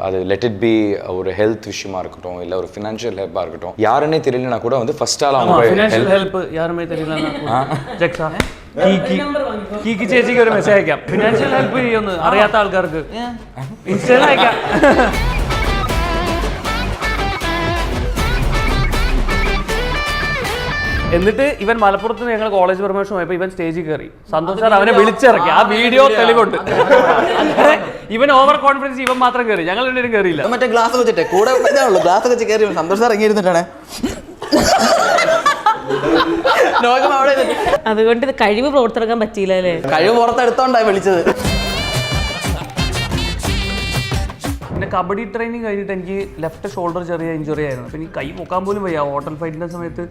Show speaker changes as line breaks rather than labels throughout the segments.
அது let it be ஒரு health விஷயமா இருக்கட்டும் இல்லை ஒரு ஃபினான்ஷியல் ஹெல்ப்பாக இருக்கட்டும் யாருன்னே தெரியலனா கூட வந்து ஃபர்ஸ்ட் ஆள் அவங்க
ഫിനാൻഷ്യൽ ഹെൽപ്പ് യാരുമേ തെരിയില്ല ജക്സാ കീക്ക് ചേച്ചിക്ക് ഒരു മെസ്സേജ് അയക്കാം ഫിനാൻഷ്യൽ ഹെൽപ്പ് ചെയ്യുമെന്ന് അറിയാത്ത ആൾക്കാർക്ക് ഇൻസ്റ്റയിൽ അയക്കാം എന്നിട്ട് ഇവൻ മലപ്പുറത്ത് ഞങ്ങൾ കോളേജ് പ്രൊമോഷൻ പോയപ്പോൾ ഇവൻ സ്റ്റേജിൽ കയറി സന്തോഷ് സാർ അവനെ വിളിച്ചിറക്കി ആ വീഡിയോ തെളിവുണ്ട് ഇവൻ ഓവർ കോൺഫിഡൻസ് ഇവൻ മാത്രം കയറി ഞങ്ങൾ രണ്ടുപേരും കയറിയില്ല
മറ്റേ ഗ്ലാസ് വെച്ചിട്ടേ കൂടെ ഇതാണല്ലോ ഗ്ലാസ് വെച്ച് കയറി സന്തോഷ് സാർ ഇറങ്ങിയിരുന്നിട്ടാണ്
അതുകൊണ്ട് ഇത് കഴിവ് പുറത്തെടുക്കാൻ പറ്റിയില്ല അല്ലേ
കഴിവ് പുറത്തെടുത്തോണ്ടായി വിളിച്ചത്
പിന്നെ കബഡി ട്രെയിനിങ് കഴിഞ്ഞിട്ട് എനിക്ക് ലെഫ്റ്റ് ഷോൾഡർ ചെറിയ ഇഞ്ചുറി ആയിരുന്നു അപ്പൊ എനിക്ക് കൈ പൊക്കാൻ പോലും വയ്യ ഹോട്ടൽ ഫൈറ്റിന്റെ സമയത്ത്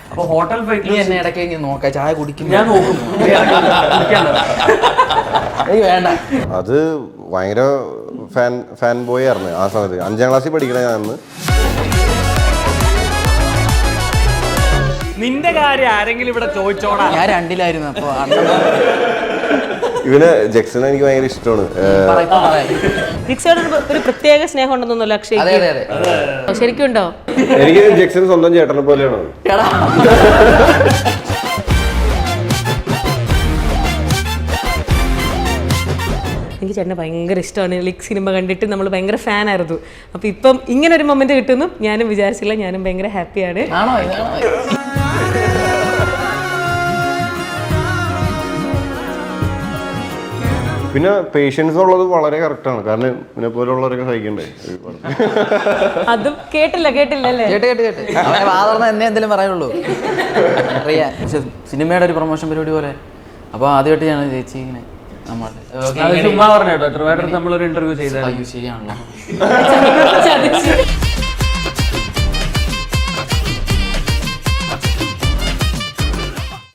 അപ്പൊ ഹോട്ടൽ ഫൈറ്റിൽ
എന്നെ ഇടയ്ക്ക് നോക്കാം ചായ കുടിക്കും
ഞാൻ നോക്കും
വേണ്ട
അത് ഭയങ്കര ഫാൻ ബോയ് ആയിരുന്നു ആ സമയത്ത് 5ാം ക്ലാസ്സിൽ പഠിക്കണ ഞാൻ
നിന്റെ കാര്യം ആരെങ്കിലും ഇവിടെ ചോദിച്ചോടാ
ഞാൻ 2ലായിരുന്നു അപ്പൊ
ഇവന് ജക്സനെ എനിക്ക് ഭയങ്കര ഇഷ്ടമാണ്
ജിക്സിയോട് ഒരു പ്രത്യേക സ്നേഹം ഉണ്ടെന്നൊന്നുമല്ല അക്ഷയ് ശരിക്കും ഉണ്ടോ
എനിക്ക് ജക്സൺ സ്വന്തം ചേട്ടനെ പോലെയാണ്
എനിക്ക് ചേട്ടനെ ഭയങ്കര ഇഷ്ടമാണ് ലിക് സിനിമ കണ്ടിട്ട് നമ്മൾ ഭയങ്കര ഫാനായിരുന്നു അപ്പോൾ ഇപ്പം ഇങ്ങനെ ഒരു മൊമെന്റ് കിട്ടുന്നു ഞാനും വിചാരിച്ചില്ല ഞാനും ഭയങ്കര ഹാപ്പിയാണ്
പിന്നെ പേഷ്യൻസ് ഉള്ളത് വളരെ കറക്റ്റാണ് കാരണം ഇതിനെ പോലുള്ളവരൊക്കെ സഹിക്കണ്ടേ
അതും കേട്ടില്ല അല്ലേ
കേട്ട് അവനെ വാതർന്ന എന്നെ എന്തെങ്കിലും പറയുള്ളൂ അറിയാം സിനിമയുടെ ഒരു പ്രൊമോഷൻ പരിപാടി പോലെ അപ്പോൾ ആദ്യമായിട്ട് ഞാൻ ചേച്ചി ഇങ്ങനെ
ചുമ്മാ പറഞ്ഞോ ട്രിവാൻഡ്രത്ത് നമ്മളൊരു ഇന്റർവ്യൂ ചെയ്താൽ
ശരിയാണല്ലോ